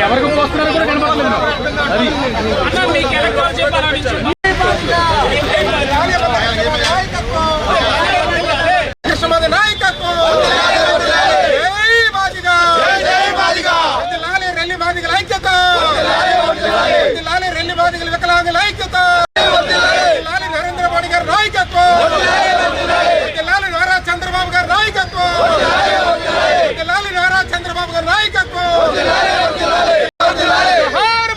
ఎవరికి పోస్తున్నారు కూడా కనపడలేదు. నరేంద్ర మోడీ గారి నాయకత్వం, నారా చంద్రబాబు గారి నాయకత్వం, నారా చంద్రబాబు గారి నాయకత్వం.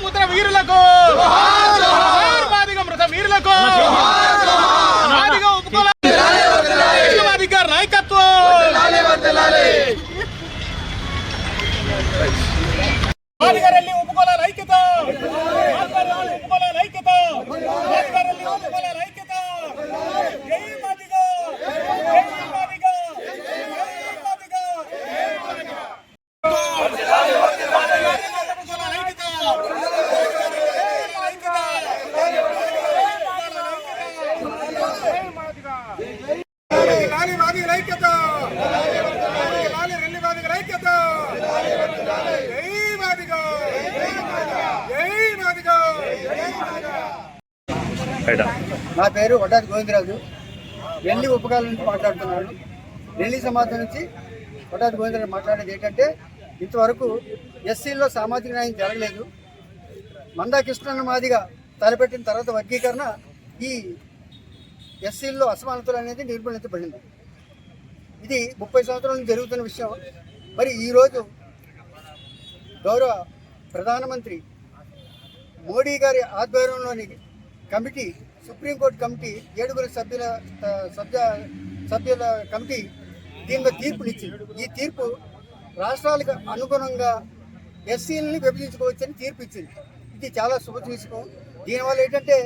ముద్ర వీరులకు, మృత వీరులకు గారి నాయకత్వం. మాదిగారెల్లి ఒప్పుకోవాలి ఐక్యత, ఒప్పుకోవాలి ఐక్యత, మాదిగారెల్లి ఒప్పుకోవాలి ఐక్యత. జై మాదిగా, జై మాదిగా, జై మాదిగా, జై మాదిగా. నా పేరు వడ్డాది గోవిందరాజు, ఢిల్లీ ఉపకాల నుంచి మాట్లాడుతున్నాను. ఢిల్లీ సమాజం నుంచి వడ్డాది గోవిందరాజు మాట్లాడేది ఏంటంటే, ఇంతవరకు ఎస్సీల్లో సామాజిక న్యాయం జరగలేదు. మందాకృష్ణ మాదిగా తలపెట్టిన తర్వాత వర్గీకరణ ఈ ఎస్సీల్లో అసమానతలు అనేది నిర్మూలించబడింది. ఇది 30 సంవత్సరాల నుంచి జరుగుతున్న విషయం. మరి ఈరోజు గౌరవ ప్రధానమంత్రి మోడీ గారి ఆధ్వర్యంలోని కమిటీ, సుప్రీంకోర్టు కమిటీ, 7 సభ్యుల కమిటీ దీనిలో తీర్పునిచ్చింది. ఈ తీర్పు రాష్ట్రాలకు అనుగుణంగా ఎస్సీలని విభజించుకోవచ్చని తీర్పు ఇచ్చింది. ఇది చాలా శుభసూచకం. దీనివల్ల ఏంటంటే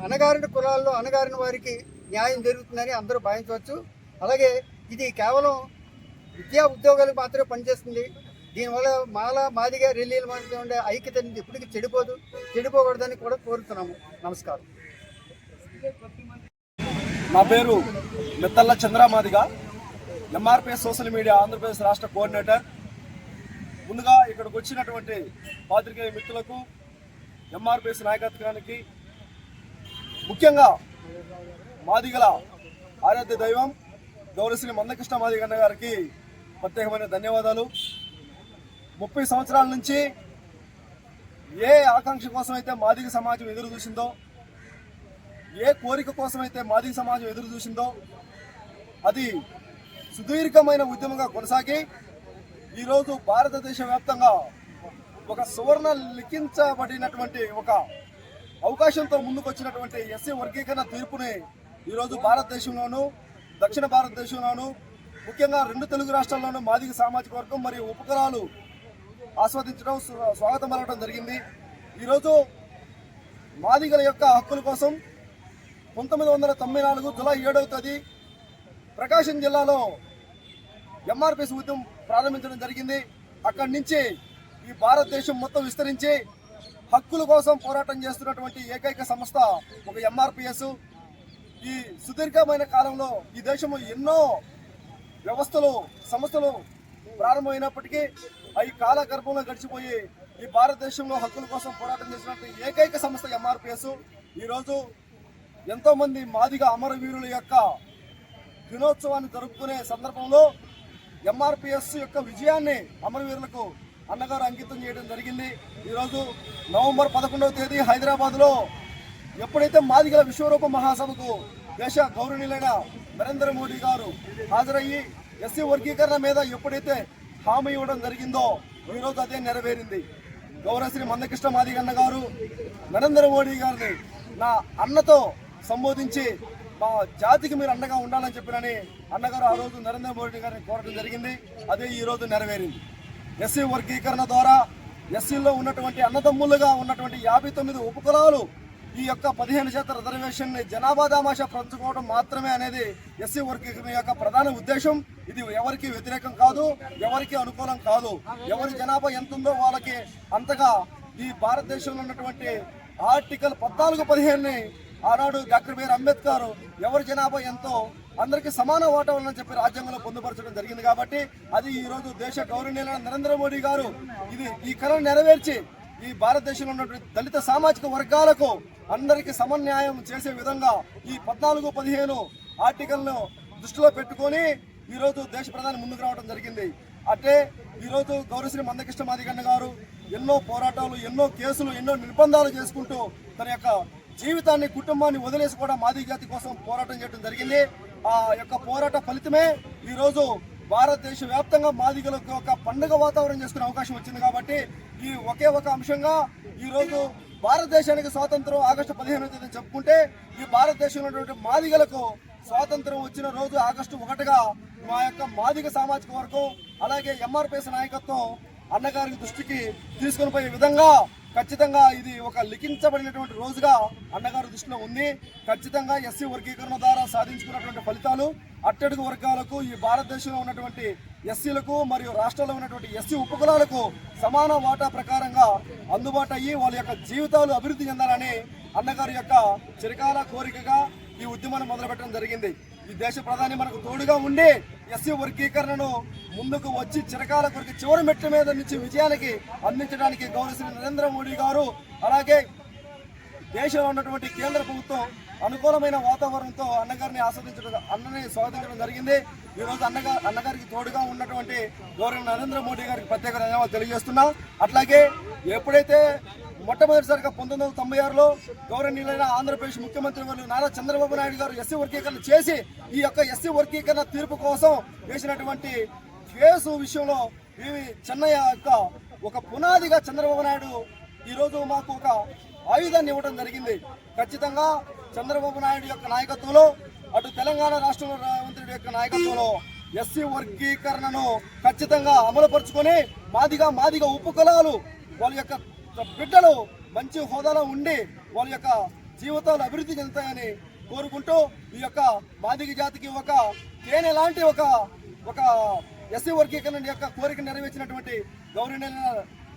అణగారిన కులాల్లో అణగారిన వారికి న్యాయం జరుగుతుందని అందరూ భావించవచ్చు. అలాగే ఇది కేవలం విద్యా ఉద్యోగాలకు మాత్రమే పనిచేస్తుంది. దీనివల్ల మాదిగా రెల్లీల మధ్య ఉండే ఐక్యత ఇప్పటికీ చెడిపోకూడదని కూడా కోరుతున్నాము. నమస్కారం. నా పేరు మెత్తల్ల చంద్రమాదిగా, ఎంఆర్పిఎస్ సోషల్ మీడియా ఆంధ్రప్రదేశ్ రాష్ట్ర కోఆర్డినేటర్. ముందుగా ఇక్కడికి వచ్చినటువంటి పాత్రికేయ మిత్రులకు, ఎంఆర్పిఎస్ నాయకత్వానికి, ముఖ్యంగా మాదిగల ఆరాధ్య దైవం గౌరవశ్రీ మందకృష్ణ మాదిగన్న గారికి ప్రత్యేకమైన ధన్యవాదాలు. 30 సంవత్సరాల నుంచి ఏ ఆకాంక్ష కోసం అయితే మాదిగ సమాజం ఎదురు చూసిందో, ఏ కోరిక కోసం అయితే మాదిగ సమాజం ఎదురు చూసిందో, అది సుదీర్ఘమైన ఉద్యమంగా కొనసాగి ఈరోజు భారతదేశ వ్యాప్తంగా ఒక సువర్ణ లిఖించబడినటువంటి ఒక అవకాశంతో ముందుకొచ్చినటువంటి ఎస్సీ వర్గీకరణ తీర్పుని ఈరోజు భారతదేశంలోనూ దక్షిణ భారతదేశంలోనూ ముఖ్యంగా 2 తెలుగు రాష్ట్రాల్లోనూ మాదిగ సామాజిక వర్గం మరియు ఉపకులాలు ఆస్వాదించడం, స్వాగతం పలకడం జరిగింది. ఈరోజు మాదిగల యొక్క హక్కుల కోసం 1994 జూలై 7వ తేదీ ప్రకాశం జిల్లాలో ఎంఆర్పిఎస్ ఉద్యమం ప్రారంభించడం జరిగింది. అక్కడి నుంచి ఈ భారతదేశం మొత్తం విస్తరించి హక్కుల కోసం పోరాటం చేస్తున్నటువంటి ఏకైక సంస్థ ఒక ఎంఆర్పిఎస్. ఈ సుదీర్ఘమైన కాలంలో ఈ దేశంలో ఎన్నో వ్యవస్థలు, సంస్థలు ప్రారంభమైనప్పటికీ అవి కాలగర్భంలో గడిచిపోయి ఈ భారతదేశంలో హక్కుల కోసం పోరాటం చేసినటువంటి ఏకైక సంస్థ ఎంఆర్పిఎస్. ఈరోజు ఎంతోమంది మాదిగ అమరవీరుల యొక్క దినోత్సవాన్ని జరుపుకునే సందర్భంలో ఎంఆర్పిఎస్ యొక్క విజయాన్ని అమరవీరులకు అన్నగారు అంకితం చేయడం జరిగింది. ఈరోజు నవంబర్ 11వ తేదీ హైదరాబాద్లో ఎప్పుడైతే మాదిగల విశ్వరూప మహాసభకు దేశ గౌరవనీయులైన నరేంద్ర మోడీ గారు హాజరయ్యి ఎస్సీ వర్గీకరణ మీద ఎప్పుడైతే హామీ ఇవ్వడం జరిగిందో ఈరోజు అదే నెరవేరింది. గౌరవశ్రీ మందకృష్ణ మాదిగన్న గారు నరేంద్ర మోడీ గారిని నా అన్నతో సంబోధించి మా జాతికి మీరు అండగా ఉండాలని చెప్పినని అన్నగారు ఆ రోజు నరేంద్ర మోడీ గారిని కోరడం జరిగింది. అదే ఈరోజు నెరవేరింది. ఎస్సీ వర్గీకరణ ద్వారా ఎస్సీలో ఉన్నటువంటి అన్నదమ్ములుగా ఉన్నటువంటి 59 ఉపకులాలు ఈ యొక్క 15% రిజర్వేషన్ ని జనాభా దామాషా పంచుకోవడం మాత్రమే అనేది ఎస్సీ వర్గీకరణ యొక్క ప్రధాన ఉద్దేశం. ఇది ఎవరికి వ్యతిరేకం కాదు, ఎవరికి అనుకూలం కాదు. ఎవరి జనాభా ఎంత ఉందో వాళ్ళకి అంతగా ఈ భారతదేశంలో ఉన్నటువంటి ఆర్టికల్ 14, 15ని ఆనాడు డాక్టర్ బిఆర్ అంబేద్కర్ ఎవరి జనాభా ఎంతో అందరికీ సమాన ఓటు ఉందని చెప్పి రాజ్యాంగంలో పొందుపరచడం జరిగింది కాబట్టి అది ఈ రోజు దేశ గౌరవనీయులైన నరేంద్ర మోడీ గారు ఈ కళను నెరవేర్చి ఈ భారతదేశంలో ఉన్నటువంటి దళిత సామాజిక వర్గాలకు అందరికీ సమన్యాయం చేసే విధంగా ఈ 14-15 ఆర్టికల్ను దృష్టిలో పెట్టుకొని ఈ రోజు దేశ ప్రధాని ముందుకు రావడం జరిగింది. అంటే ఈ రోజు గౌరవశ్రీ మందకృష్ణ మాదిగన్న గారు ఎన్నో పోరాటాలు, ఎన్నో కేసులు, ఎన్నో నిర్బంధాలు చేసుకుంటూ తన యొక్క జీవితాన్ని, కుటుంబాన్ని వదిలేసి కూడా మాదిగ జాతి కోసం పోరాటం చేయడం జరిగింది. ఆ యొక్క పోరాట ఫలితమే ఈ రోజు భారతదేశ వ్యాప్తంగా మాదిగలకు ఒక పండుగ వాతావరణం చేసుకునే అవకాశం వచ్చింది. కాబట్టి ఈ ఒకే ఒక అంశంగా ఈ రోజు భారతదేశానికి స్వాతంత్రం ఆగస్టు 15వ తేదీ చెప్పుకుంటే ఈ భారతదేశంలో ఉన్నటువంటి మాదిగలకు స్వాతంత్రం వచ్చిన రోజు ఆగస్టు 1గా మా యొక్క మాదిగ సామాజిక వర్గం అలాగే ఎంఆర్పిఎస్ నాయకత్వం అన్నగారి దృష్టికి తీసుకొని పోయే విధంగా ఖచ్చితంగా ఇది ఒక లిఖించబడినటువంటి రోజుగా అన్నగారి దృష్టిలో ఉంది. ఖచ్చితంగా ఎస్సీ వర్గీకరణ ద్వారా సాధించుకున్నటువంటి ఫలితాలు అట్టడుగు వర్గాలకు, ఈ భారతదేశంలో ఉన్నటువంటి ఎస్సీలకు మరియు రాష్ట్రంలో ఉన్నటువంటి ఎస్సీ ఉపకులాలకు సమాన వాటా ప్రకారంగా అందుబాటు అయ్యి వాళ్ళ యొక్క జీవితాలు అభివృద్ధి చెందాలని అన్నగారి యొక్క చిరకాల కోరికగా ఈ ఉద్యమాన్ని మొదలుపెట్టడం జరిగింది. ఈ దేశ ప్రధాని మనకు తోడుగా ఉండి ఎస్సీ వర్గీకరణను ముందుకు వచ్చి చిరకాల కొరకు చివరి మెట్ల మీద నుంచి విజయానికి అందించడానికి గౌరవశ్రీ నరేంద్ర మోడీ గారు అలాగే దేశంలో ఉన్నటువంటి కేంద్ర ప్రభుత్వం అనుకూలమైన వాతావరణంతో అన్నగారిని అన్నని స్వాగతించడం జరిగింది. ఈ రోజు అన్నగారికి తోడుగా ఉన్నటువంటి గౌరవ నరేంద్ర మోడీ గారికి ప్రత్యేక ధన్యవాదాలు తెలియజేస్తున్నా. అట్లాగే ఎప్పుడైతే మొట్టమొదటిసారిగా 1996లో గౌరవనీయులైన ఆంధ్రప్రదేశ్ ముఖ్యమంత్రి వర్యులు నారా చంద్రబాబు నాయుడు గారు ఎస్సీ వర్గీకరణ చేసి ఈ యొక్క ఎస్సీ వర్గీకరణ తీర్పు కోసం వేసినటువంటి కేసు విషయంలో చెన్నయ్య యొక్క ఒక పునాదిగా చంద్రబాబు నాయుడు ఈరోజు మాకు ఒక ఆయుధాన్ని ఇవ్వడం జరిగింది. ఖచ్చితంగా చంద్రబాబు నాయుడు యొక్క నాయకత్వంలో అటు తెలంగాణ రాష్ట్రంలో రేవంత్ యొక్క నాయకత్వంలో ఎస్సీ వర్గీకరణను ఖచ్చితంగా అమలుపరుచుకొని మాదిగ ఉపకులాలు వాళ్ళ యొక్క బిడ్డలు మంచి హోదాలో ఉండి వాళ్ళ యొక్క జీవితాలు అభివృద్ధి చెందుతాయని కోరుకుంటూ ఈ యొక్క మాదిగ జాతికి ఒక తేనె లాంటి ఒక ఎస్సీ వర్గీకరణ యొక్క కోరిక నెరవేర్చినటువంటి గౌరవనీయులైన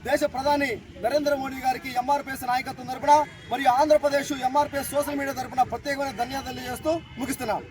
దేశ ప్రధాని నరేంద్ర మోడీ గారికి ఎంఆర్పిఎస్ నాయకత్వం తరపున మరియు ఆంధ్రప్రదేశ్ ఎంఆర్పిఎస్ సోషల్ మీడియా తరపున ప్రత్యేకమైన ధన్యవాదాలు తెలియజేస్తూ ముగిస్తున్నాను.